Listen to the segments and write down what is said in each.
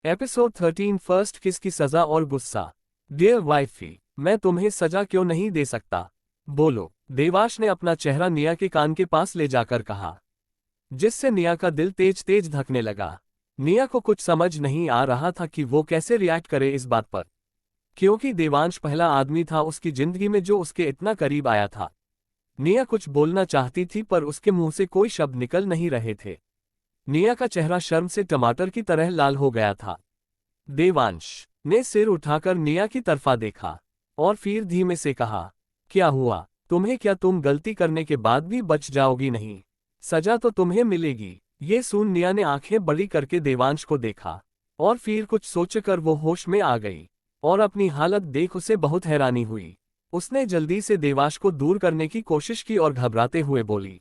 Episode 13 first किस की सजा और गुस्सा। डियर वाइफी, मैं तुम्हें सजा क्यों नहीं दे सकता? बोलो। देवांश ने अपना चेहरा निया के कान के पास ले जाकर कहा, जिससे निया का दिल तेज तेज धकने लगा। निया को कुछ समझ नहीं आ रहा था कि वो कैसे रिएक्ट करे इस बात पर, क्योंकि देवांश पहला आदमी था उसकी जिंदगी में जो उसके इतना करीब आया था। निया कुछ बोलना चाहती थी पर उसके मुंह से कोई शब्द निकल नहीं रहे थे। निया का चेहरा शर्म से टमाटर की तरह लाल हो गया था। देवांश ने सिर उठाकर निया की तरफा देखा और फिर धीमे से कहा, क्या हुआ तुम्हें? क्या तुम गलती करने के बाद भी बच जाओगी नहीं? सजा तो तुम्हें मिलेगी। ये सुन निया ने आंखें बड़ी करके देवांश को देखा और फिर कुछ सोचकर वो होश में आ गई और अपनी हालत देख उसे बहुत हैरानी हुई। उसने जल्दी से देवांश को दूर करने की कोशिश की और घबराते हुए बोली,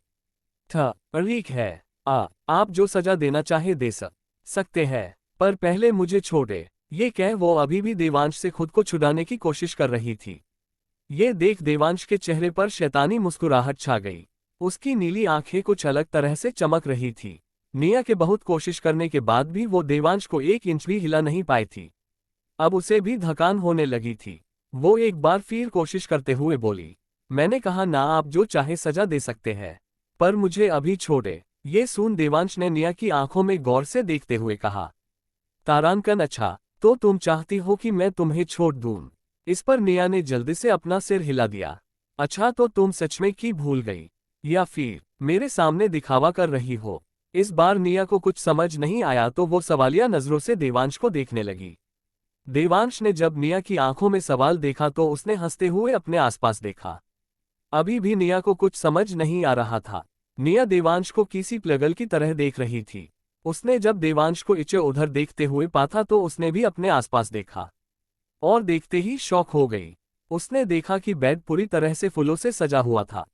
ठीक है, आप जो सजा देना चाहे दे सकते हैं, पर पहले मुझे छोड़े। ये कह वो अभी भी देवांश से खुद को छुड़ाने की कोशिश कर रही थी। ये देख देवांश के चेहरे पर शैतानी मुस्कुराहट छा गई। उसकी नीली आंखें कुछ अलग तरह से चमक रही थी। निया के बहुत कोशिश करने के बाद भी वो देवांश को 1 इंच भी हिला नहीं पाई थी। अब उसे भी थकान होने लगी थी। वो एक बार फिर कोशिश करते हुए बोली, मैंने कहा ना, आप जो चाहे सजा दे सकते हैं, पर मुझे अभी छोड़े। ये सुन देवांश ने निया की आंखों में गौर से देखते हुए कहा, तारांकन, अच्छा तो तुम चाहती हो कि मैं तुम्हें छोड़ दूं? इस पर निया ने जल्दी से अपना सिर हिला दिया। अच्छा तो तुम सच में की भूल गई या फिर मेरे सामने दिखावा कर रही हो? इस बार निया को कुछ समझ नहीं आया तो वो सवालिया नजरों से देवांश को देखने लगी। देवांश ने जब निया की आंखों में सवाल देखा तो उसने हंसते हुए अपने आसपास देखा। अभी भी निया को कुछ समझ नहीं आ रहा था। निया देवांश को किसी प्लगल की तरह देख रही थी। उसने जब देवांश को इधर उधर देखते हुए पाथा तो उसने भी अपने आसपास देखा और देखते ही शॉक हो गई। उसने देखा कि बेड पूरी तरह से फूलों से सजा हुआ था।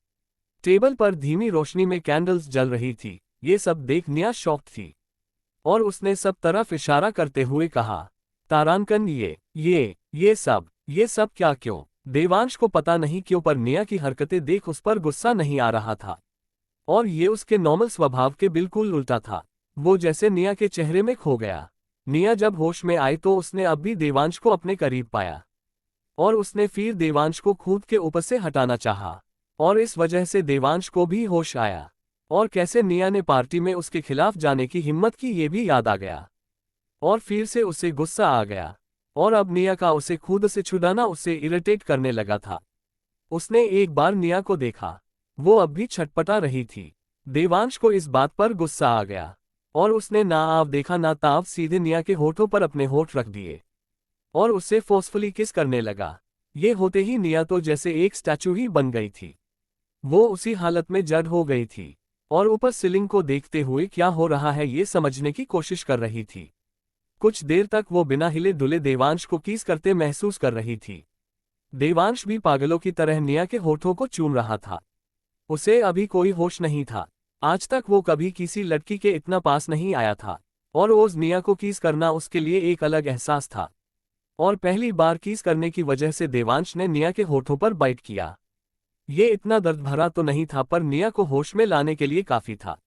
टेबल पर धीमी रोशनी में कैंडल्स जल रही थी। ये सब देख निया शॉक्ड थी और उसने सब तरफ इशारा करते हुए कहा, तारांकन, ये सब क्या, क्यों? देवांश को पता नहीं क्यों पर निया की हरकतें देख उस पर गुस्सा नहीं आ रहा था और ये उसके नॉर्मल स्वभाव के बिल्कुल उल्टा था। वो जैसे निया के चेहरे में खो गया। निया जब होश में आई तो उसने अब भी देवांश को अपने करीब पाया और उसने फिर देवांश को खुद के ऊपर से हटाना चाहा और इस वजह से देवांश को भी होश आया और कैसे निया ने पार्टी में उसके खिलाफ जाने की हिम्मत की ये भी याद आ गया और फिर से उसे गुस्सा आ गया और अब निया का उसे खुद से छुड़ाना उसे इरिटेट करने लगा था। उसने एक बार निया को देखा, वो अब भी छटपटा रही थी। देवांश को इस बात पर गुस्सा आ गया और उसने ना आव देखा ना ताव सीधे निया के होठों पर अपने होठ रख दिए और उससे फोर्सफुली किस करने लगा। ये होते ही निया तो जैसे एक स्टैचू ही बन गई थी। वो उसी हालत में जड़ हो गई थी और ऊपर सीलिंग को देखते हुए क्या हो रहा है ये समझने की कोशिश कर रही थी। कुछ देर तक वो बिना हिले डुले देवांश को किस करते महसूस कर रही थी। देवांश भी पागलों की तरह निया के होठों को चूम रहा था। उसे अभी कोई होश नहीं था। आज तक वो कभी किसी लड़की के इतना पास नहीं आया था और रोज निया को किस करना उसके लिए एक अलग एहसास था और पहली बार किस करने की वजह से देवांश ने निया के होठों पर बाइट किया। ये इतना दर्द भरा तो नहीं था पर निया को होश में लाने के लिए काफी था।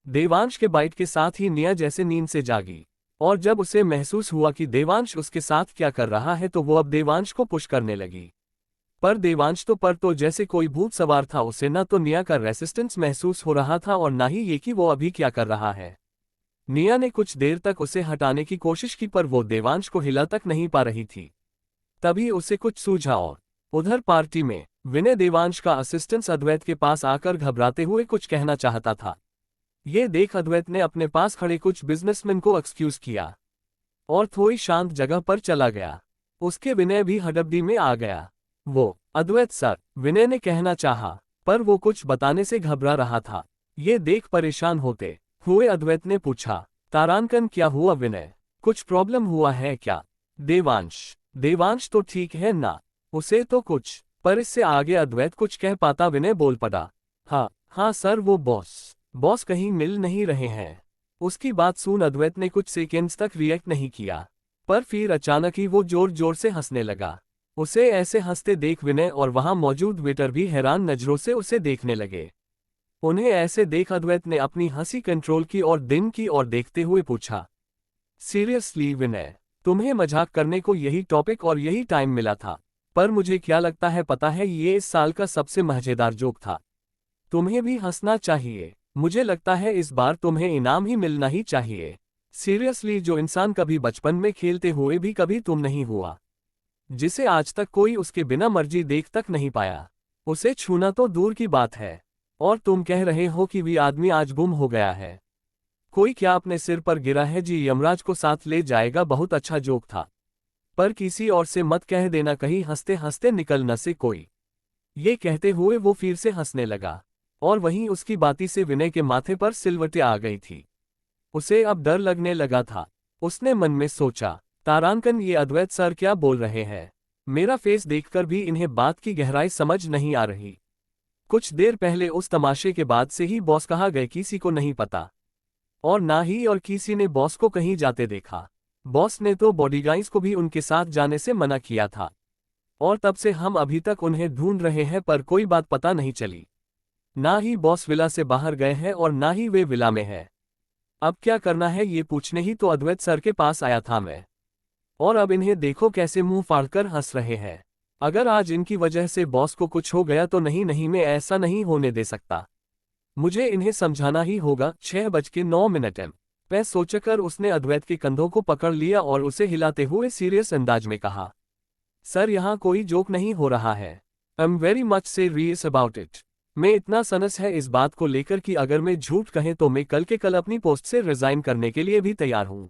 देवांश के बाइट के साथ ही निया जैसे नींद से जागी और जब उसे महसूस हुआ कि देवांश उसके साथ क्या कर रहा है तो वो अब देवांश को पुश करने लगी। पर देवांश तो जैसे कोई भूत सवार था। उसे न तो निया का रेसिस्टेंस महसूस हो रहा था और ना ही ये कि वो अभी क्या कर रहा है। निया ने कुछ देर तक उसे हटाने की कोशिश की पर वो देवांश को हिला तक नहीं पा रही थी। तभी उसे कुछ सूझा और उधर पार्टी में विनय देवांश का असिस्टेंट अद्वैत के पास आकर घबराते हुए कुछ कहना चाहता था। ये देख अद्वैत ने अपने पास खड़े कुछ बिजनेसमैन को एक्सक्यूज किया और थोड़ी शांत जगह पर चला गया। उसके विनय भी हड़बड़ी में आ गया। वो, अद्वैत सर, विनय ने कहना चाहा, पर वो कुछ बताने से घबरा रहा था। ये देख परेशान होते हुए अद्वैत ने पूछा, तारांकन, क्या हुआ विनय? कुछ प्रॉब्लम हुआ है क्या? देवांश तो ठीक है ना? उसे तो कुछ, पर इससे आगे अद्वैत कुछ कह पाता विनय बोल पड़ा, हाँ सर, वो बॉस कहीं मिल नहीं रहे हैं। उसकी बात सुन अद्वैत ने कुछ सेकेंड्स तक रिएक्ट नहीं किया पर फिर अचानक ही वो जोर जोर से हंसने लगा। उसे ऐसे हंसते देख विनय और वहां मौजूद वेटर भी हैरान नजरों से उसे देखने लगे। उन्हें ऐसे देख अद्वैत ने अपनी हंसी कंट्रोल की और दिन की ओर देखते हुए पूछा, सीरियसली विनय, तुम्हें मजाक करने को यही टॉपिक और यही टाइम मिला था। पर मुझे क्या लगता है पता है, ये इस साल का सबसे मजेदार जोक था। तुम्हें भी हंसना चाहिए। मुझे लगता है इस बार तुम्हें इनाम ही मिलना ही चाहिए। सीरियसली, जो इंसान कभी बचपन में खेलते हुए भी कभी तुम नहीं हुआ, जिसे आज तक कोई उसके बिना मर्जी देख तक नहीं पाया, उसे छूना तो दूर की बात है। और तुम कह रहे हो कि वी आदमी आज गुम हो गया है। कोई क्या अपने सिर पर गिरा है जी, यमराज को साथ ले जाएगा। बहुत अच्छा जोक था, पर किसी और से मत कह देना, कहीं हंसते हंसते निकल न से कोई। ये कहते हुए वो फिर से हंसने लगा, और वहीं उसकी बाती से विनय के माथे पर सिलवटें आ गई थी। उसे अब डर लगने लगा था। उसने मन में सोचा, तारांकन ये अद्वैत सर क्या बोल रहे हैं। मेरा फेस देखकर भी इन्हें बात की गहराई समझ नहीं आ रही। कुछ देर पहले उस तमाशे के बाद से ही बॉस कहाँ गए किसी को नहीं पता, और ना ही और किसी ने बॉस को कहीं जाते देखा। बॉस ने तो बॉडीगार्ड्स को भी उनके साथ जाने से मना किया था, और तब से हम अभी तक उन्हें ढूंढ रहे हैं पर कोई बात पता नहीं चली। ना ही बॉस विला से बाहर गए हैं और ना ही वे विला में है। अब क्या करना है ये पूछने ही तो अद्वैत सर के पास आया था मैं, और अब इन्हें देखो कैसे मुंह फाड़कर हंस रहे हैं। अगर आज इनकी वजह से बॉस को कुछ हो गया तो नहीं नहीं, मैं ऐसा नहीं होने दे सकता। मुझे इन्हें समझाना ही होगा। 6:09 पे सोचकर उसने अद्वैत के कंधों को पकड़ लिया और उसे हिलाते हुए सीरियस अंदाज में कहा, सर यहाँ कोई जोक नहीं हो रहा है। I am very much serious about it. मैं इतना सनस है इस बात को लेकर कि अगर मैं झूठ कहें तो मैं कल के कल अपनी पोस्ट से रिजाइन करने के लिए भी तैयार हूं।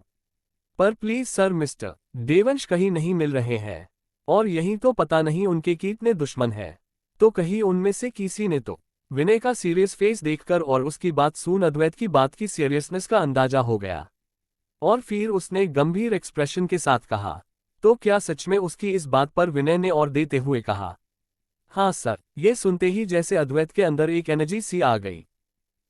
पर प्लीज सर, मिस्टर देवंश कहीं नहीं मिल रहे हैं, और यही तो पता नहीं उनके कितने दुश्मन हैं। तो कहीं उनमें से किसी ने तो। विनय का सीरियस फेस देखकर और उसकी बात सुन अद्वैत की बात की सीरियसनेस का अंदाजा हो गया, और फिर उसने गंभीर एक्सप्रेशन के साथ कहा, तो क्या सच में उसकी इस बात पर। विनय ने और देते हुए कहा, हाँ सर। ये सुनते ही जैसे अद्वैत के अंदर एक एनर्जी सी आ गई,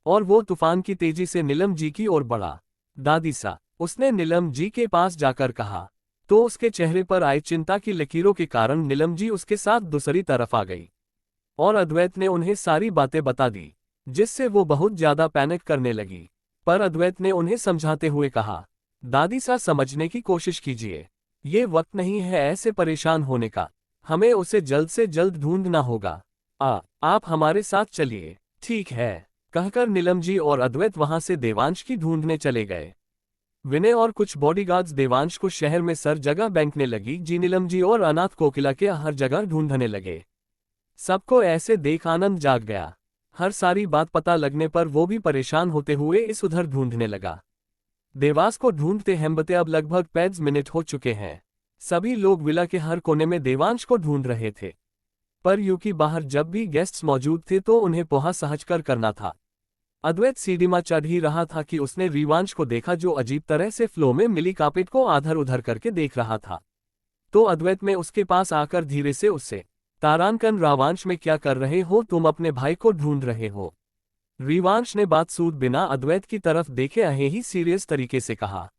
और वो तूफान की तेजी से नीलम जी की ओर बढ़ा। दादी सा, उसने नीलम जी के पास जाकर कहा, तो उसके चेहरे पर आई चिंता की लकीरों के कारण नीलम जी उसके साथ दूसरी तरफ आ गई, और अद्वैत ने उन्हें सारी बातें बता दी, जिससे वो बहुत ज्यादा पैनिक करने लगी। पर अद्वैत ने उन्हें समझाते हुए कहा, दादी सा समझने की कोशिश कीजिए, ये वक्त नहीं है ऐसे परेशान होने का। हमें उसे जल्द से जल्द ढूंढना होगा। आप हमारे साथ चलिए। ठीक है, कहकर नीलम जी और अद्वैत वहां से देवांश की ढूंढने चले गए। विनय और कुछ बॉडीगार्ड्स देवांश को शहर में सर जगह बैंकने लगी जी। नीलम जी और अनाथ कोकिला के हर जगह ढूंढने लगे। सबको ऐसे देख आनंद जाग गया। हर सारी बात पता लगने पर वो भी परेशान होते हुए इस उधर ढूंढने लगा। देवास को ढूंढते हेम्बते अब लगभग 5 मिनट हो चुके हैं। सभी लोग विला के हर कोने में देवांश को ढूंढ रहे थे, पर यूकी बाहर जब भी गेस्ट्स मौजूद थे तो उन्हें पोहा सहजकर करना था। अद्वैत सीढ़ीमा चढ़ ही रहा था कि उसने रिवांश को देखा, जो अजीब तरह से फ्लो में मिली कार्पेट को आधर उधर करके देख रहा था। तो अद्वैत में उसके पास आकर धीरे से उससे, तारांकन, रावांश में क्या कर रहे हो तुम? अपने भाई को ढूंढ रहे हो? रिवांश ने बात सूद बिना अद्वैत की तरफ देखे अहे ही सीरियस तरीके से कहा।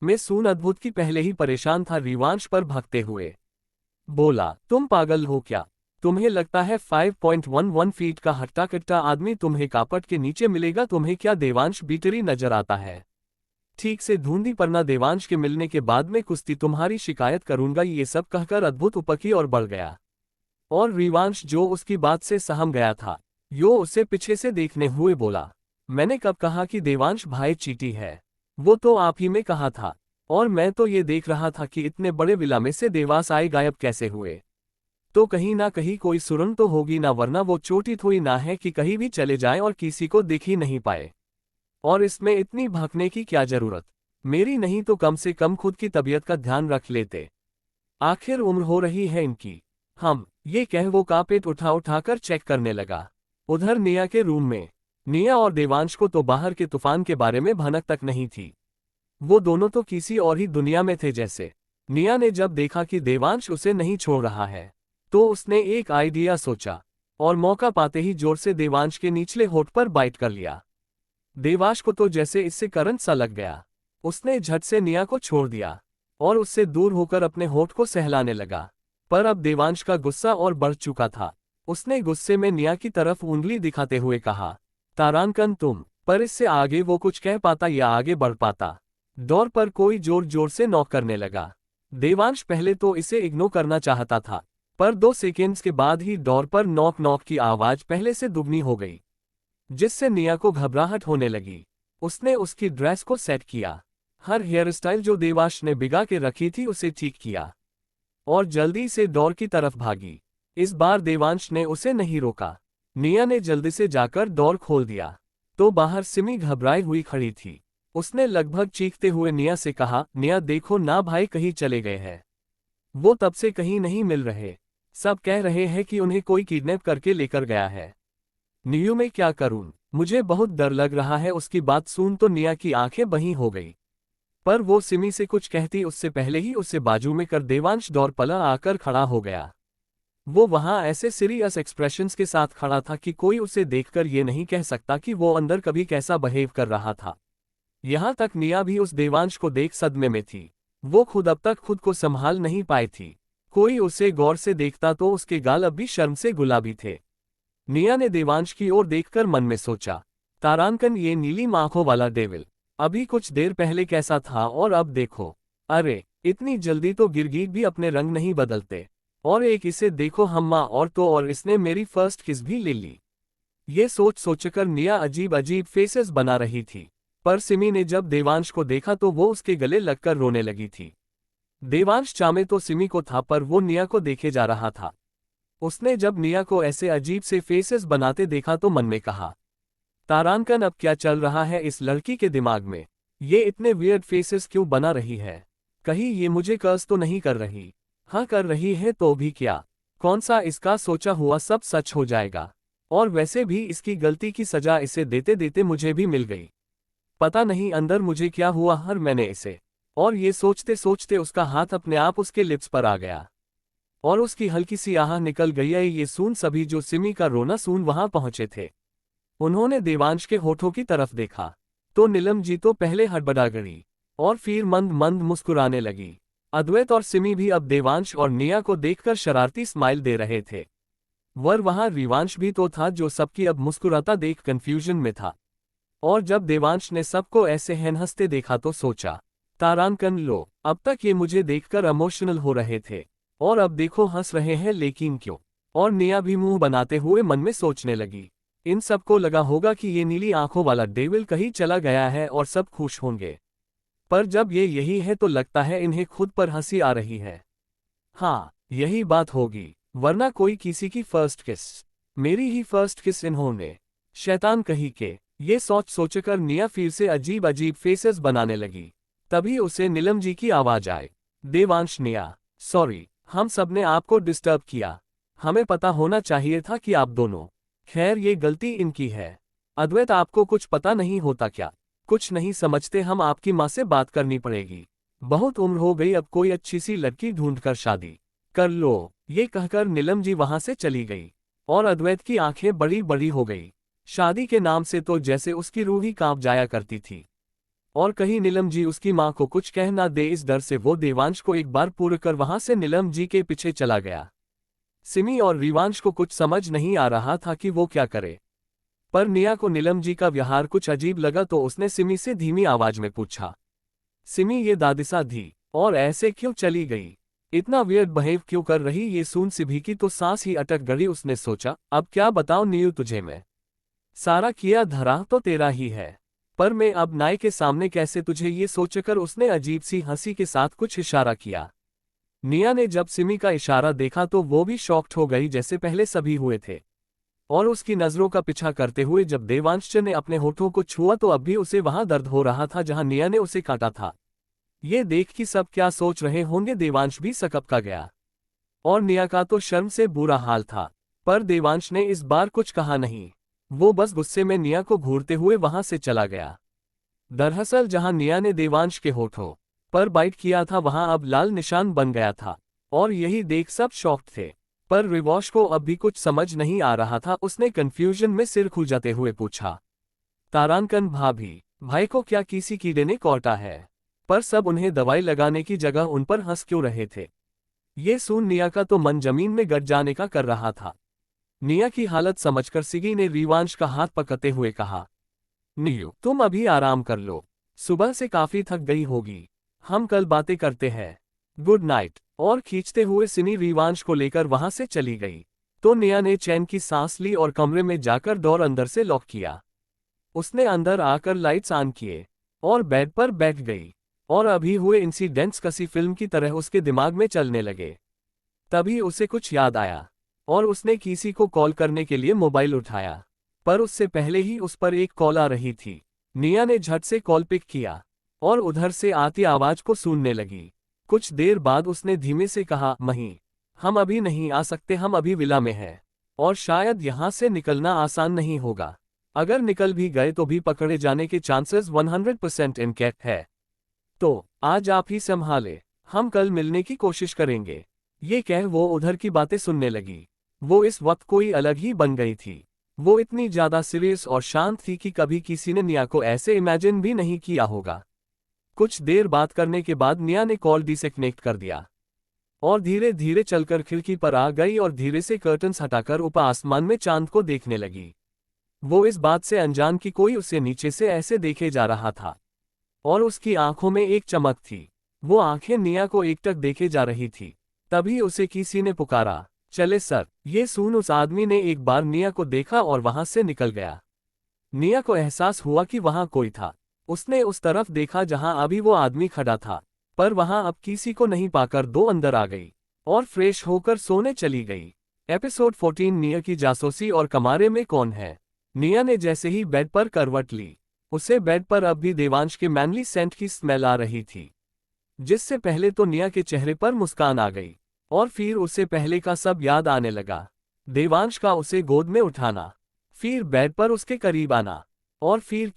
मैं सून अद्भुत की पहले ही परेशान था। रिवांश पर भागते हुए बोला, तुम पागल हो क्या? तुम्हें लगता है 5.11 फीट का हट्टा कट्टा आदमी तुम्हें कापट के नीचे मिलेगा? तुम्हें क्या देवांश बीटरी नजर आता है? ठीक से ढूंढी परना देवांश के मिलने के बाद में कुश्ती तुम्हारी शिकायत करूंगा। ये सब कहकर अद्भुत उपकी और बढ़ गया, और रिवांश जो उसकी बात से सहम गया था, यो उसे पीछे से देखने हुए बोला, मैंने कब कहा कि देवांश भाई चीटी है? वो तो आप ही में कहा था, और मैं तो ये देख रहा था कि इतने बड़े विला में से देवास आए गायब कैसे हुए। तो कहीं ना कहीं कोई सुरंग तो होगी ना, वरना वो चोटी थोड़ी ना है कि कहीं भी चले जाएं और किसी को दिख ही नहीं पाए। और इसमें इतनी भागने की क्या जरूरत? मेरी नहीं तो कम से कम खुद की तबीयत का ध्यान रख लेते। आखिर उम्र हो रही है इनकी। हम ये कह वो कार्पेट उठाकर चेक करने लगा। उधर निया के रूम में निया और देवांश को तो बाहर के तूफान के बारे में भनक तक नहीं थी। वो दोनों तो किसी और ही दुनिया में थे जैसे। निया ने जब देखा कि देवांश उसे नहीं छोड़ रहा है, तो उसने एक आइडिया सोचा, और मौका पाते ही जोर से देवांश के निचले होठ पर बाइट कर लिया। देवांश को तो जैसे इससे करंट सा लग गया। उसने झट से निया को छोड़ दिया और उससे दूर होकर अपने होठ को सहलाने लगा। पर अब देवांश का गुस्सा और बढ़ चुका था। उसने गुस्से में निया की तरफ उंगली दिखाते हुए कहा, तारांकन तुम। पर इससे आगे वो कुछ कह पाता या आगे बढ़ पाता, डोर पर कोई जोर जोर से नॉक करने लगा। देवांश पहले तो इसे इग्नोर करना चाहता था, पर 2 सेकेंड्स के बाद ही डोर पर नॉक नॉक की आवाज पहले से दुगनी हो गई, जिससे निया को घबराहट होने लगी। उसने उसकी ड्रेस को सेट किया, हर हेयर स्टाइल जो देवांश ने बिगा के रखी थी उसे ठीक किया और जल्दी से डोर की तरफ भागी। इस बार देवांश ने उसे नहीं रोका। निया ने जल्दी से जाकर डोर खोल दिया तो बाहर सिमी घबराई हुई खड़ी थी। उसने लगभग चीखते हुए निया से कहा, निया देखो ना भाई कहीं चले गए हैं। वो तब से कहीं नहीं मिल रहे। सब कह रहे हैं कि उन्हें कोई किडनैप करके लेकर गया है। नियू मैं क्या करूं? मुझे बहुत डर लग रहा है। उसकी बात सुन तो निया की आंखें बही हो गई, पर वो सिमी से कुछ कहती उससे पहले ही उसे बाजू में कर देवांश डोर पला आकर खड़ा हो गया। वो वहां ऐसे सीरियस एक्सप्रेशंस के साथ खड़ा था कि कोई उसे देखकर ये नहीं कह सकता कि वो अंदर कभी कैसा बिहेव कर रहा था। यहां तक निया भी उस देवांश को देख सदमे में थी। वो खुद अब तक खुद को संभाल नहीं पाई थी। कोई उसे गौर से देखता तो उसके गाल अब भी शर्म से गुलाबी थे। निया ने देवांश की ओर देखकर मन में सोचा, तारांकन ये नीली आंखों वाला डेविल अभी कुछ देर पहले कैसा था और अब देखो। अरे इतनी जल्दी तो गिरगिट भी अपने रंग नहीं बदलते। और एक इसे देखो हम्मा, और तो और इसने मेरी फर्स्ट किस भी ले ली। ये सोच सोचकर निया अजीब अजीब फेसेस बना रही थी, पर सिमी ने जब देवांश को देखा तो वो उसके गले लगकर रोने लगी थी। देवांश चाहे तो सिमी को था, पर वो निया को देखे जा रहा था। उसने जब निया को ऐसे अजीब से फेसेस बनाते देखा तो मन में कहा, तारांकन अब क्या चल रहा है इस लड़की के दिमाग में? ये इतने वियर्ड फेसेस क्यों बना रही है? कहीं ये मुझे कर्ज तो नहीं कर रही? हाँ कर रही है तो भी क्या, कौन सा इसका सोचा हुआ सब सच हो जाएगा। और वैसे भी इसकी गलती की सजा इसे देते देते मुझे भी मिल गई। पता नहीं अंदर मुझे क्या हुआ हर मैंने इसे। और ये सोचते सोचते उसका हाथ अपने आप उसके लिप्स पर आ गया और उसकी हल्की सी आह निकल गई। ये सुन सभी जो सिमी का रोना सुन वहां पहुंचे थे, उन्होंने देवांश के होठों की तरफ देखा तो नीलम जी तो पहले हड़बड़ा गई और फिर मंद मंद मुस्कुराने लगी। अद्वैत और सिमी भी अब देवांश और निया को देखकर शरारती स्माइल दे रहे थे। वहां रिवांश भी तो था जो सबकी अब मुस्कुराता देख कंफ्यूजन में था। और जब देवांश ने सबको ऐसे हंसते देखा तो सोचा, तारांकन लो, अब तक ये मुझे देखकर इमोशनल हो रहे थे और अब देखो हंस रहे हैं, लेकिन क्यों? और निया भी मुंह बनाते हुए मन में सोचने लगी, इन सबको लगा होगा कि ये नीली आंखों वाला डेविल कहीं चला गया है और सब खुश होंगे। पर जब ये यही है तो लगता है इन्हें खुद पर हंसी आ रही है। हाँ यही बात होगी, वरना कोई किसी की फर्स्ट किस, मेरी ही फर्स्ट किस इन्होंने, शैतान कहीं के। ये सोच सोचकर निया फिर से अजीब अजीब फेसेस बनाने लगी। तभी उसे नीलम जी की आवाज आए, देवांश निया, सॉरी हम सबने आपको डिस्टर्ब किया। हमें पता होना चाहिए था कि आप दोनों, खैर ये गलती इनकी है। अद्वैत आपको कुछ पता नहीं होता क्या? कुछ नहीं समझते हम? आपकी माँ से बात करनी पड़ेगी। बहुत उम्र हो गई, अब कोई अच्छी सी लड़की ढूंढकर शादी कर लो। ये कहकर नीलम जी वहां से चली गई और अद्वैत की आंखें बड़ी बड़ी हो गई। शादी के नाम से तो जैसे उसकी रूह ही कांप जाया करती थी। और कहीं नीलम जी उसकी मां को कुछ कह ना दे, इस डर से वो देवांश को एक बार पूर्ण कर वहां से नीलम जी के पीछे चला गया। सिमी और रिवांश को कुछ समझ नहीं आ रहा था कि वो क्या करे, पर निया को नीलम जी का व्यवहार कुछ अजीब लगा तो उसने सिमी से धीमी आवाज में पूछा, सिमी ये दादिसा धी और ऐसे क्यों चली गई? इतना वियर्ड बिहेव क्यों कर रही? ये सुन सिभी की तो सांस ही अटक गई। उसने सोचा, अब क्या बताऊं नीयू तुझे मैं, सारा किया धरा तो तेरा ही है, पर मैं अब नाई के सामने कैसे तुझे? ये सोचकर उसने अजीब सी हंसी के साथ कुछ इशारा किया। निया ने जब सिमी का इशारा देखा तो वो भी शॉक्ड हो गई जैसे पहले सभी हुए थे। और उसकी नजरों का पीछा करते हुए जब देवांश ने अपने होठों को छुआ तो अब भी उसे वहां दर्द हो रहा था जहां निया ने उसे काटा था। ये देख कि सब क्या सोच रहे होंगे, देवांश भी सकपका गया और निया का तो शर्म से बुरा हाल था। पर देवांश ने इस बार कुछ कहा नहीं, वो बस गुस्से में निया को घूरते हुए वहां से चला गया। दरअसल जहां निया ने देवांश के होठों पर बाइट किया था वहां अब लाल निशान बन गया था और यही देख सब शॉक्ड थे। पर रिवॉश को अब भी कुछ समझ नहीं आ रहा था। उसने कंफ्यूजन में सिर खुजाते हुए पूछा, तारांकन भाभी, भाई को क्या किसी कीड़े ने काटा है? पर सब उन्हें दवाई लगाने की जगह उन पर हंस क्यों रहे थे? ये सुन निया का तो मन जमीन में गड़ जाने का कर रहा था। निया की हालत समझकर सिगी ने रिवांश का हाथ पकड़ते हुए कहा, नियू तुम अभी आराम कर लो, सुबह से काफी थक गई होगी, हम कल बातें करते हैं। Good night. और खींचते हुए सिनी रिवांश को लेकर वहां से चली गई। तो निया ने चैन की सांस ली और कमरे में जाकर डोर अंदर से लॉक किया। उसने अंदर आकर लाइट्स ऑन किए और बेड पर बैठ गई। और अभी हुए इंसिडेंट्स किसी फिल्म की तरह उसके दिमाग में चलने लगे। तभी उसे कुछ याद आया और उसने किसी को कॉल करने के लिए मोबाइल उठाया, पर उससे पहले ही उस पर एक कॉल आ रही थी। निया ने झट से कॉल पिक किया और उधर से आती आवाज को सुनने लगी। कुछ देर बाद उसने धीमे से कहा, मही, हम अभी नहीं आ सकते, हम अभी विला में हैं और शायद यहां से निकलना आसान नहीं होगा। अगर निकल भी गए तो भी पकड़े जाने के चांसेस 100% इनकैट है। तो आज आप ही संभाले, हम कल मिलने की कोशिश करेंगे। ये कह वो उधर की बातें सुनने लगी। वो इस वक्त कोई अलग ही बन गई थी। वो इतनी ज्यादा सीरियस और शांत थी कि कभी किसी ने निया को ऐसे इमेजिन भी नहीं किया होगा। कुछ देर बात करने के बाद निया ने कॉल डिस्कनेक्ट कर दिया और धीरे धीरे चलकर खिड़की पर आ गई और धीरे से कर्टन्स हटाकर ऊपर आसमान में चांद को देखने लगी। वो इस बात से अनजान कि कोई उसे नीचे से ऐसे देखे जा रहा था और उसकी आंखों में एक चमक थी। वो आंखें निया को एकटक देखे जा रही थी। तभी उसे किसी ने पुकारा, चले सर। ये सुन उस आदमी ने एक बार निया को देखा और वहां से निकल गया। निया को एहसास हुआ कि वहां कोई था। उसने उस तरफ देखा जहां अभी वो आदमी खड़ा था, पर वहां अब किसी को नहीं पाकर दो अंदर आ गई और फ्रेश होकर सोने चली गई। एपिसोड 14 निया की जासूसी और कमरे में कौन है। निया ने जैसे ही बेड पर करवट ली, उसे बेड पर अब भी देवांश के मैनली सेंट की स्मेल आ रही थी। जिससे पहले तो निया के चेहरे पर मुस्कान आ गई और फिर उसे पहले का सब याद आने लगा। देवांश का उसे गोद में उठाना, फिर बेड पर उसके करीब आना और फिर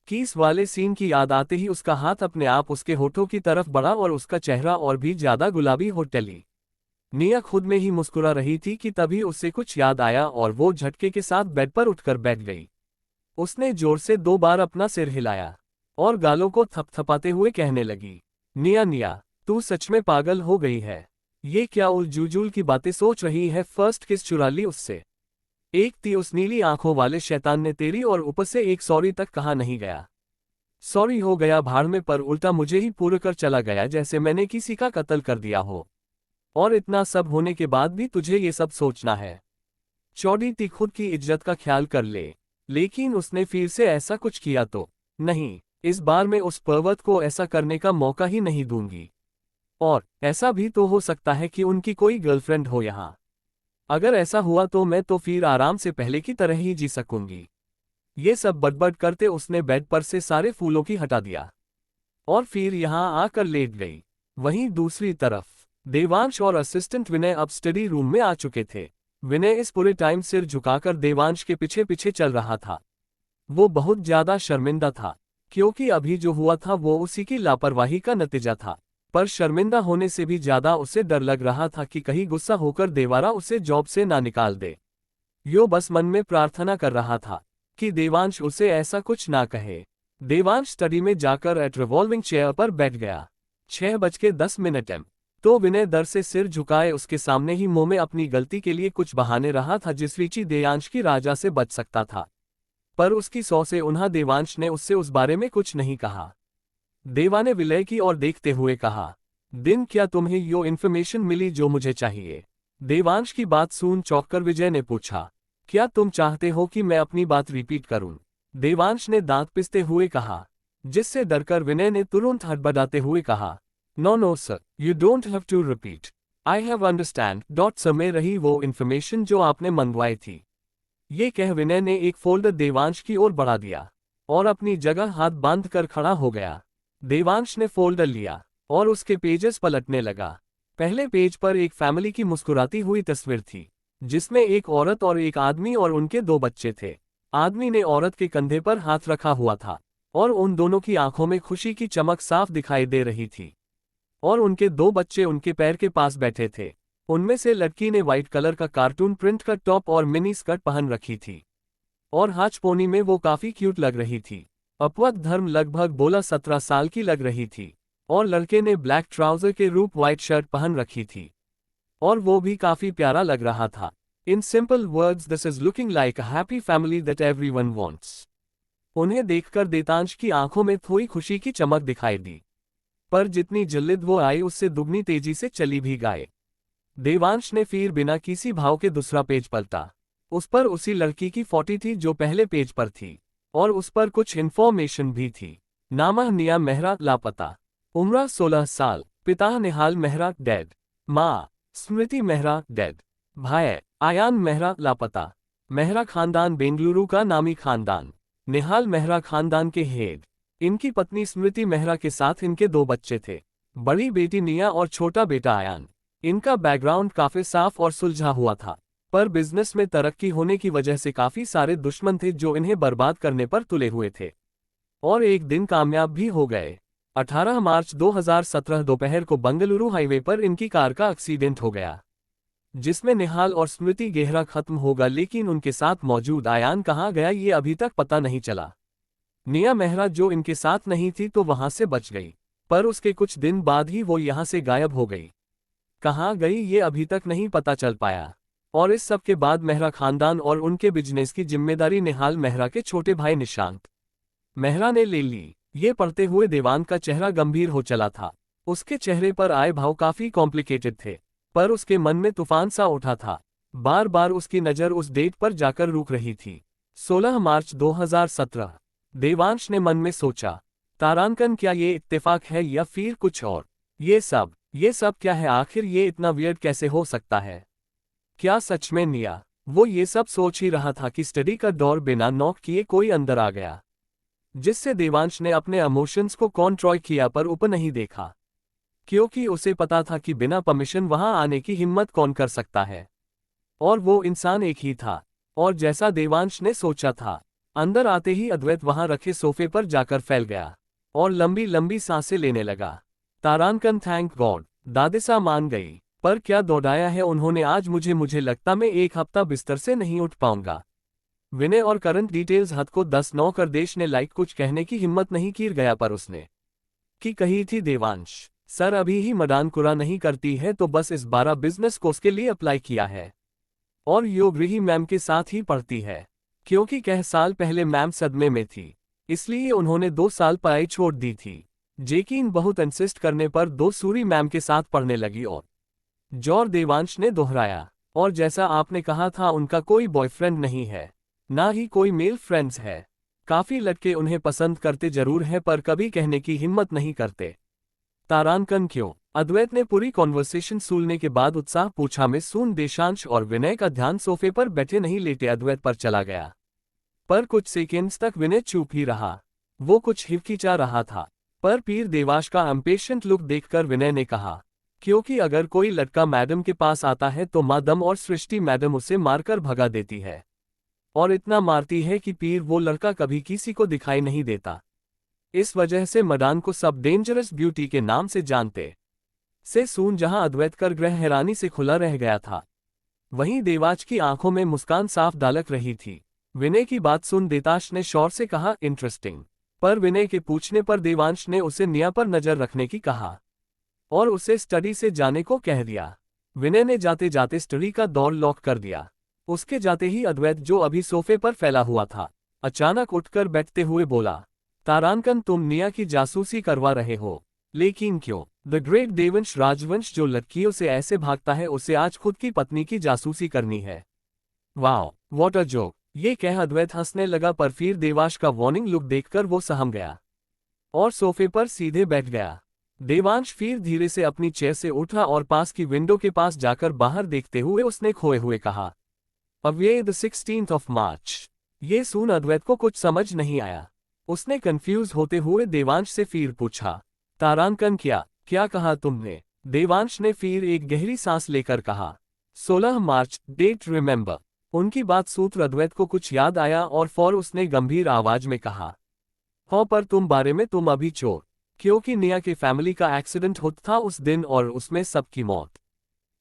किस वाले सीन की याद आते ही उसका हाथ अपने आप उसके होठों की तरफ बढ़ा और उसका चेहरा और भी ज्यादा गुलाबी हो टली। निया खुद में ही मुस्कुरा रही थी कि तभी उसे कुछ याद आया और वो झटके के साथ बेड पर उठकर बैठ गई। उसने जोर से 2 बार अपना सिर हिलाया और गालों को थपथपाते हुए कहने लगी, निया निया, तू सच में पागल हो गई है। ये क्या उलझुल की बातें सोच रही है। फर्स्ट किस चुरा ली उससे। एक थी उस नीली आंखों वाले शैतान ने तेरी और ऊपर से एक सॉरी तक कहा नहीं गया। सॉरी हो गया भाड़ में, पर उल्टा मुझे ही पूरा कर चला गया जैसे मैंने किसी का कत्ल कर दिया हो। और इतना सब होने के बाद भी तुझे ये सब सोचना है। चौड़ी ती खुद की इज्जत का ख्याल कर ले। लेकिन उसने फिर से ऐसा कुछ किया तो नहीं, इस बार मैं उस पर्वत को ऐसा करने का मौका ही नहीं दूंगी। और ऐसा भी तो हो सकता है कि उनकी कोई गर्लफ्रेंड हो यहाँ। अगर ऐसा हुआ तो मैं तो फिर आराम से पहले की तरह ही जी सकूंगी। ये सब बड़बड़ करते उसने बेड पर से सारे फूलों की हटा दिया और फिर यहाँ आकर लेट गई। वहीं दूसरी तरफ देवांश और असिस्टेंट विनय अब स्टडी रूम में आ चुके थे। विनय इस पूरे टाइम सिर झुकाकर देवांश के पीछे पीछे चल रहा था। वो बहुत ज्यादा शर्मिंदा था क्योंकि अभी जो हुआ था वो उसी की लापरवाही का नतीजा था। पर शर्मिंदा होने से भी ज्यादा उसे डर लग रहा था कि कहीं गुस्सा होकर देवारा उसे जॉब से ना निकाल दे। यो बस मन में प्रार्थना कर रहा था कि देवांश उसे ऐसा कुछ ना कहे। देवांश स्टडी में जाकर एट रिवॉल्विंग चेयर पर बैठ गया। 6:10 एम। तो विनय डर से सिर झुकाए उसके सामने ही मुंह में अपनी गलती के लिए कुछ बहाने रहा था जिस रीची देवांश की राजा से बच सकता था। पर उसकी 100 से उन्हा देवांश ने उससे उस बारे में कुछ नहीं कहा। देवा ने विलय की ओर देखते हुए कहा, दिन क्या तुम्हें यो इन्फॉर्मेशन मिली जो मुझे चाहिए। देवांश की बात सुन चौंककर विजय ने पूछा, क्या तुम चाहते हो कि मैं अपनी बात रिपीट करूं। देवांश ने दांत पिसते हुए कहा, जिससे डरकर विनय ने तुरंत हड़बड़ाते हुए कहा, no sir, you don't have to repeat, I have understand. समय रही वो इन्फॉर्मेशन जो आपने मंगवाई थी। ये कह विनय ने एक फोल्डर देवांश की ओर बढ़ा दिया और अपनी जगह हाथ बांध कर खड़ा हो गया। देवांश ने फोल्डर लिया और उसके पेजेस पलटने लगा। पहले पेज पर एक फैमिली की मुस्कुराती हुई तस्वीर थी जिसमें एक औरत और एक आदमी और उनके 2 बच्चे थे। आदमी ने औरत के कंधे पर हाथ रखा हुआ था और उन दोनों की आंखों में खुशी की चमक साफ दिखाई दे रही थी। और उनके 2 बच्चे उनके पैर के पास बैठे थे। उनमें से लड़की ने व्हाइट कलर का कार्टून प्रिंट का टॉप और मिनी स्कर्ट पहन रखी थी और हाच पोनी में वो काफी क्यूट लग रही थी। अपवत धर्म लगभग 16-17 साल की लग रही थी और लड़के ने ब्लैक ट्राउजर के रूप व्हाइट शर्ट पहन रखी थी और वो भी काफी प्यारा लग रहा था। In simple words, this is looking like a happy family that everyone wants. उन्हें देखकर देतांश की आंखों में थोड़ी खुशी की चमक दिखाई दी, पर जितनी जल्द वो आई उससे दुगनी तेजी से चली भी गए। देवांश ने फिर बिना किसी भाव के दूसरा पेज पलटा। उस पर उसी लड़की की फोटो थी जो पहले पेज पर थी, और उस पर कुछ इन्फॉर्मेशन भी थी। नाम निया मेहरा, लापता। उम्र 16 साल। पिता निहाल मेहरा, डेड। माँ स्मृति मेहरा, डेड। भाई आयान मेहरा, लापता। मेहरा खानदान बेंगलुरु का नामी खानदान। निहाल मेहरा खानदान के हेड। इनकी पत्नी स्मृति मेहरा के साथ इनके 2 बच्चे थे, बड़ी बेटी निया और छोटा बेटा आयान। इनका बैकग्राउंड काफी साफ और सुलझा हुआ था, पर बिजनेस में तरक्की होने की वजह से काफी सारे दुश्मन थे जो इन्हें बर्बाद करने पर तुले हुए थे, और एक दिन कामयाब भी हो गए। 18 मार्च 2017 दोपहर को बंगलुरु हाईवे पर इनकी कार का एक्सीडेंट हो गया, जिसमें निहाल और स्मृति गहरा खत्म होगा, लेकिन उनके साथ मौजूद आयान कहाँ गया ये अभी तक पता नहीं चला। निया मेहरा जो इनके साथ नहीं थी तो वहां से बच गई, पर उसके कुछ दिन बाद ही वो यहां से गायब हो गई। कहाँ गई ये अभी तक नहीं पता चल पाया। और इस सब के बाद मेहरा खानदान और उनके बिजनेस की जिम्मेदारी निहाल मेहरा के छोटे भाई निशांत मेहरा ने ले ली। ये पढ़ते हुए देवान का चेहरा गंभीर हो चला था। उसके चेहरे पर आए भाव काफी कॉम्प्लिकेटेड थे, पर उसके मन में तूफान सा उठा था। बार बार उसकी नजर उस डेट पर जाकर रुक रही थी, 16 मार्च 2017। देवांश ने मन में सोचा, तारांकन, क्या ये इत्तेफाक है या फिर कुछ और? ये सब क्या है? आखिर ये इतना वियर्ड कैसे हो सकता है? क्या सच में निया? वो ये सब सोच ही रहा था कि स्टडी का डोर बिना नॉक किए कोई अंदर आ गया, जिससे देवांश ने अपने इमोशंस को कंट्रोल किया पर ऊपर नहीं देखा, क्योंकि उसे पता था कि बिना परमिशन वहां आने की हिम्मत कौन कर सकता है। और वो इंसान एक ही था, और जैसा देवांश ने सोचा था, अंदर आते ही अद्वैत वहां रखे सोफे पर जाकर फैल गया और लंबी लंबी सांसें लेने लगा। तारांकन, थैंक गॉड, दादिसा मान गई। पर क्या दौड़ाया है उन्होंने आज मुझे लगता मैं 1 हफ्ता बिस्तर से नहीं उठ पाऊंगा। विनय और करंट डिटेल्स हद को 10-9 कर देश ने लाइक कुछ कहने की हिम्मत नहीं की गया, पर उसने कि कही थी देवांश, सर अभी ही मदान कुरा नहीं करती है तो बस इस 12 बिजनेस कोर्स के लिए अप्लाई किया है, और योगृही मैम के साथ ही पढ़ती है, क्योंकि कई साल पहले मैम सदमे में थी, इसलिए उन्होंने 2 साल पढ़ाई छोड़ दी थी। जेकिन बहुत इंसिस्ट करने पर 2 सूरी मैम के साथ पढ़ने लगी। और जॉर, देवांश ने दोहराया, और जैसा आपने कहा था उनका कोई बॉयफ्रेंड नहीं है, ना ही कोई मेल फ्रेंड्स है। काफी लड़के उन्हें पसंद करते जरूर हैं पर कभी कहने की हिम्मत नहीं करते। तारांकन, क्यों? अद्वैत ने पूरी कॉन्वर्सेशन सुनने के बाद उत्साह पूछा। में सुन देशांश और विनय का ध्यान सोफे पर बैठे नहीं लेटे अद्वैत पर चला गया, पर कुछ सेकेंड्स तक विनय चुप ही रहा। वो कुछ हिचकिचा रहा था, पर फिर देवांश का इम्पेशेंट लुक देखकर विनय ने कहा, क्योंकि अगर कोई लड़का मैडम के पास आता है तो मादम और सृष्टि मैडम उसे मारकर भगा देती है, और इतना मारती है कि फिर वो लड़का कभी किसी को दिखाई नहीं देता। इस वजह से मदान को सब डेंजरस ब्यूटी के नाम से जानते। से सून जहां अद्वैत कर ग्रह हैरानी से खुला रह गया था, वहीं देवांश की आंखों में मुस्कान साफ दालक रही थी। विनय की बात सुन देताश ने शौर से कहा, इंटरेस्टिंग। पर विनय के पूछने पर देवांश ने उसे निया पर नजर रखने की कहा और उसे स्टडी से जाने को कह दिया। विनय ने जाते जाते स्टडी का दौर लॉक कर दिया। उसके जाते ही अद्वैत, जो अभी सोफे पर फैला हुआ था, अचानक उठकर बैठते हुए बोला, तारांकन, तुम निया की जासूसी करवा रहे हो, लेकिन क्यों? द ग्रेट देवंश राजवंश जो लड़कियों से ऐसे भागता है, उसे आज खुद की पत्नी की जासूसी करनी है। Wow, what a joke. ये कह अद्वैत हंसने लगा, पर फिर देवांश का वार्निंग लुक देखकर वो सहम गया और सोफे पर सीधे बैठ गया। देवांश फिर धीरे से अपनी चेयर से उठा और पास की विंडो के पास जाकर बाहर देखते हुए उसने खोए हुए कहा, away the 16th of March। ये सुन अद्वैत को कुछ समझ नहीं आया। उसने कंफ्यूज होते हुए देवांश से फिर पूछा, तारांकन, क्या कहा तुमने? देवांश ने फिर एक गहरी सांस लेकर कहा, 16 मार्च, डेट रिमेंबर। उनकी बात सूत्र अद्वैत को कुछ याद आया और फौर उसने गंभीर आवाज में कहा, हो, पर तुम बारे में तुम अभी चोर, क्योंकि निया के फैमिली का एक्सीडेंट होता था उस दिन और उसमें सबकी मौत।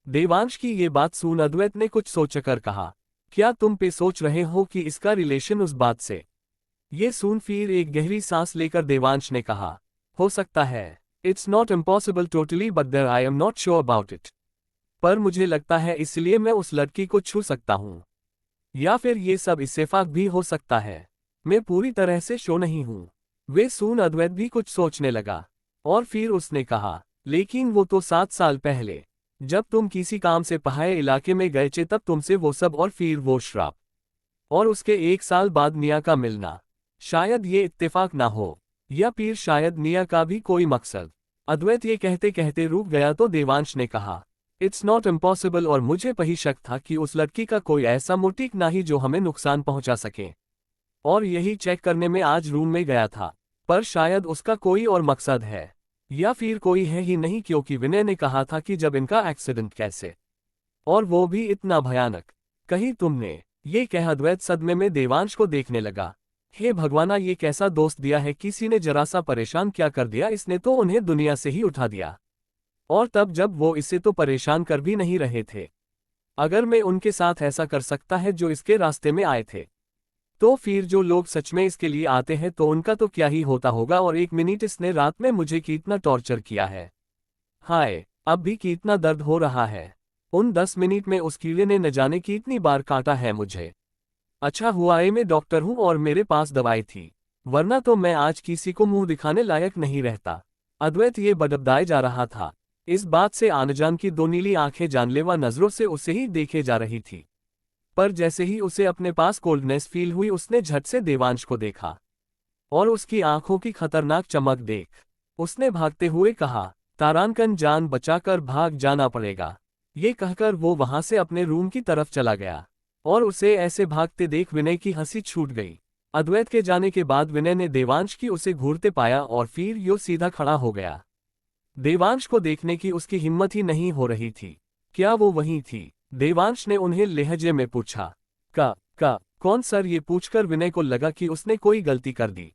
देवांश की ये बात सुन अद्वैत ने कुछ सोचकर कहा, क्या तुम पे सोच रहे हो कि इसका रिलेशन उस बात से? ये सुन फिर एक गहरी सांस लेकर देवांश ने कहा, हो सकता है, it's not impossible totally but there I am not sure about it. पर मुझे लगता है इसलिए मैं उस लड़की को छू सकता हूं, या फिर ये सब इत्तेफाक भी हो सकता है। मैं पूरी तरह से शो नहीं हूँ। वे सुन अद्वैत भी कुछ सोचने लगा। और फिर उसने कहा, लेकिन वो तो 7 साल पहले, जब तुम किसी काम से पहाड़ी इलाके में गए थे तब तुमसे वो सब और फिर वो श्राप। और उसके 1 साल बाद निया का मिलना। शायद ये इत्तेफाक ना हो। या फिर शायद निया का भी कोई मकसद। अद्वैत ये कहते कहते रुक गया तो देवांश ने कहा, इट्स नॉट इम्पॉसिबल। और मुझे वही शक था कि उस लड़की का कोई ऐसा मोटिव ना ही जो हमें नुकसान पहुंचा सके। और यही चेक करने में आज रूम में गया था। पर शायद उसका कोई और मकसद है। या फिर कोई है ही नहीं, क्योंकि विनय ने कहा था कि जब इनका एक्सीडेंट कैसे, और वो भी इतना भयानक, कहीं तुमने। ये कह अद्वैत सदमे में देवांश को देखने लगा। हे भगवाना, ये कैसा दोस्त दिया है, किसी ने जरा सा परेशान क्या कर दिया, इसने तो उन्हें दुनिया से ही उठा दिया। और तब जब वो इसे तो परेशान कर भी नहीं रहे थे। अगर मैं उनके साथ ऐसा कर सकता है जो इसके रास्ते में आए थे, तो फिर जो लोग सच में इसके लिए आते हैं तो उनका तो क्या ही होता होगा। और 1 मिनट, इसने रात में मुझे कितना टॉर्चर किया है। हाय, अब भी कितना दर्द हो रहा है। उन 10 मिनट में उस कीड़े ने न जाने कितनी बार काटा है मुझे। अच्छा हुआ मैं डॉक्टर हूं और मेरे पास दवाई थी, वरना तो मैं आज किसी को मुंह दिखाने लायक नहीं रहता। अद्वैत ये बड़बड़ाए जा रहा था। इस बात से आनजान की 2 नीली आंखें जानलेवा नजरों से उसे ही देखे जा रही थी। पर जैसे ही उसे अपने पास कोल्डनेस फील हुई, उसने झट से देवांश को देखा। और उसकी आंखों की खतरनाक चमक देख उसने भागते हुए कहा, तारांकन, जान बचाकर भाग जाना पड़ेगा। ये कहकर वो वहां से अपने रूम की तरफ चला गया। और उसे ऐसे भागते देख विनय की हंसी छूट गई। अद्वैत के जाने के बाद विनय ने देवांश की उसे घूरते पाया और फिर यो सीधा खड़ा हो गया। देवांश को देखने की उसकी हिम्मत ही नहीं हो रही थी। क्या वो वहीं थी? देवांश ने उन्हें लहजे में पूछा। कौन सर? ये पूछकर विनय को लगा कि उसने कोई गलती कर दी।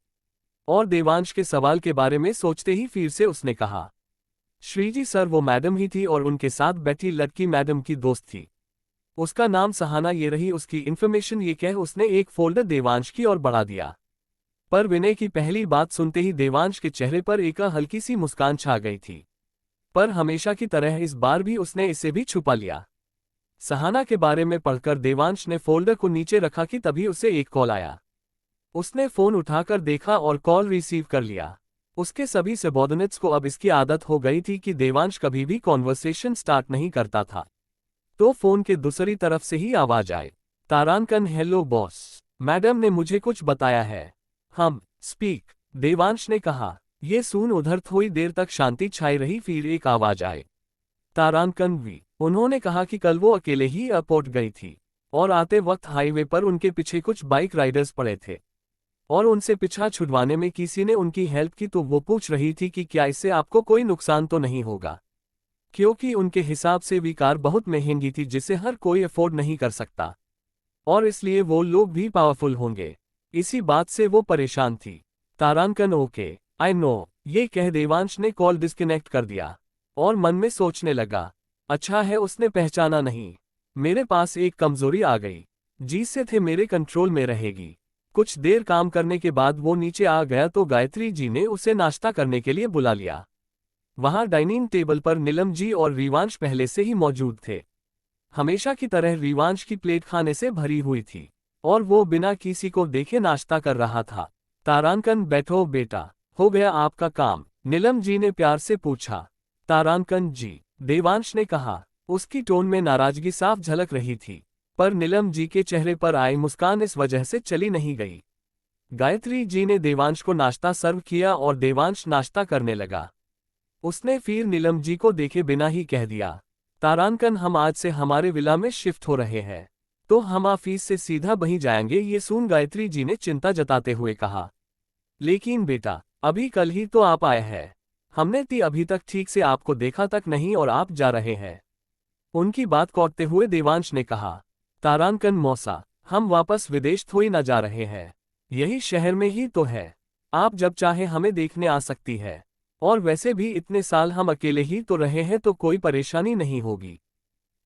और देवांश के सवाल के बारे में सोचते ही फिर से उसने कहा, श्रीजी सर, वो मैडम ही थी और उनके साथ बैठी लड़की मैडम की दोस्त थी। उसका नाम सहाना, ये रही उसकी इन्फॉर्मेशन। ये कह उसने एक फोल्डर देवांश की ओर बढ़ा दिया। पर विनय की पहली बात सुनते ही देवांश के चेहरे पर एक हल्की सी मुस्कान छा गई थी। पर हमेशा की तरह इस बार भी उसने इसे भी छुपा लिया। सहाना के बारे में पढ़कर देवांश ने फोल्डर को नीचे रखा कि तभी उसे एक कॉल आया। उसने फोन उठाकर देखा और कॉल रिसीव कर लिया। उसके सभी सबॉर्डिनेट्स को अब इसकी आदत हो गई थी कि देवांश कभी भी कॉन्वर्सेशन स्टार्ट नहीं करता था तो फोन के दूसरी तरफ से ही आवाज आए, तारांकन, हेलो बॉस, मैडम ने मुझे कुछ बताया है। हम स्पीक, देवांश ने कहा। ये सुन उधर थोड़ी देर तक शांति छाई रही, फिर एक आवाज आए, तारांकन वी। उन्होंने कहा कि कल वो अकेले ही एयरपोर्ट गई थी और आते वक्त हाईवे पर उनके पीछे कुछ बाइक राइडर्स पड़े थे और उनसे पीछा छुड़वाने में किसी ने उनकी हेल्प की। तो वो पूछ रही थी कि क्या इससे आपको कोई नुकसान तो नहीं होगा, क्योंकि उनके हिसाब से वी कार बहुत महंगी थी जिसे हर कोई अफोर्ड नहीं कर सकता और इसलिए वो लोग भी पावरफुल होंगे। इसी बात से वो परेशान थी। तारांकन, ओके आई नो, ये कह देवांश ने कॉल डिस्कनेक्ट कर दिया और मन में सोचने लगा, अच्छा है उसने पहचाना नहीं। मेरे पास एक कमजोरी आ गई जिससे थे मेरे कंट्रोल में रहेगी। कुछ देर काम करने के बाद वो नीचे आ गया तो गायत्री जी ने उसे नाश्ता करने के लिए बुला लिया। वहां डाइनिंग टेबल पर नीलम जी और रिवांश पहले से ही मौजूद थे। हमेशा की तरह रिवांश की प्लेट खाने से भरी हुई थी और वो बिना किसी को देखे नाश्ता कर रहा था। तारांकन, बैठो बेटा, हो गया आपका काम? नीलम जी ने प्यार से पूछा। तारांकन जी, देवांश ने कहा। उसकी टोन में नाराजगी साफ झलक रही थी, पर नीलम जी के चेहरे पर आई मुस्कान इस वजह से चली नहीं गई। गायत्री जी ने देवांश को नाश्ता सर्व किया और देवांश नाश्ता करने लगा। उसने फिर नीलम जी को देखे बिना ही कह दिया, तारांकन, हम आज से हमारे विला में शिफ्ट हो रहे हैं तो हम ऑफिस से सीधा वहीं जाएंगे। ये सुन गायत्री जी ने चिंता जताते हुए कहा, लेकिन बेटा, अभी कल ही तो आप आए हैं, हमने अभी तक ठीक से आपको देखा तक नहीं और आप जा रहे हैं। उनकी बात काटते हुए देवांश ने कहा, तारांकन मौसा, हम वापस विदेश थोड़ी न जा रहे हैं, यही शहर में ही तो है। आप जब चाहे हमें देखने आ सकती है और वैसे भी इतने साल हम अकेले ही तो रहे हैं तो कोई परेशानी नहीं होगी।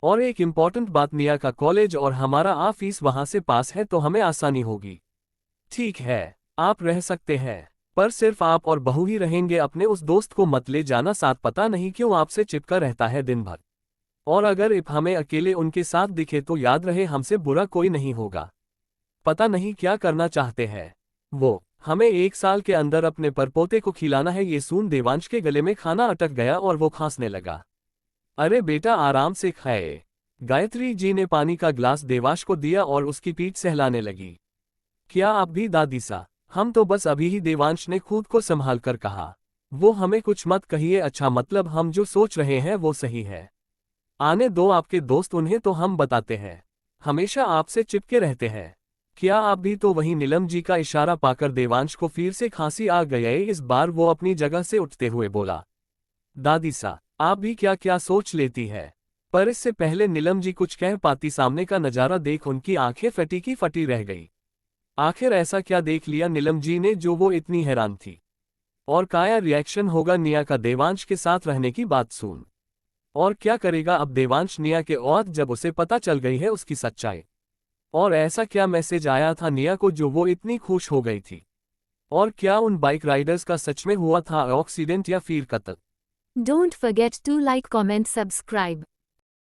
और एक इम्पॉर्टेंट बात, निया का कॉलेज और हमारा ऑफिस वहां से पास है तो हमें आसानी होगी। ठीक है, आप रह सकते हैं, पर सिर्फ आप और बहू ही रहेंगे। अपने उस दोस्त को मत ले जाना साथ, पता नहीं क्यों आपसे चिपका रहता है दिन भर। और अगर इफ हमें अकेले उनके साथ दिखे तो याद रहे हमसे बुरा कोई नहीं होगा। पता नहीं क्या करना चाहते हैं। वो हमें 1 साल के अंदर अपने परपोते को खिलाना है। ये सुन देवांश के गले में खाना अटक गया और वो खांसने लगा। अरे बेटा आराम से खाए। गायत्री जी ने पानी का ग्लास देवांश को दिया और उसकी पीठ सहलाने लगी। क्या आप भी दादी सा? हम तो बस अभी ही, देवांश ने खुद को संभाल कर कहा। वो हमें कुछ मत कहिए। अच्छा, मतलब हम जो सोच रहे हैं वो सही है। आने दो आपके दोस्त, उन्हें तो हम बताते हैं। हमेशा आपसे चिपके रहते हैं। क्या आप भी? तो वहीं नीलम जी का इशारा पाकर देवांश को फिर से खांसी आ गई। इस बार वो अपनी जगह से उठते हुए बोला, दादी सा आप भी क्या क्या सोच लेती है? पर इससे पहले नीलम जी कुछ कह पाती, सामने का नजारा देख उनकी आंखें फटी की फटी रह गई। आखिर ऐसा क्या देख लिया नीलम जी ने जो वो इतनी हैरान थी? और क्या रिएक्शन होगा निया का देवांश के साथ रहने की बात सुन? और क्या करेगा अब देवांश निया के औद जब उसे पता चल गई है उसकी सच्चाई? और ऐसा क्या मैसेज आया था निया को जो वो इतनी खुश हो गई थी? और क्या उन बाइक राइडर्स का सच में हुआ था एक्सीडेंट या फिर कत्ल? Don't forget to like, comment, subscribe.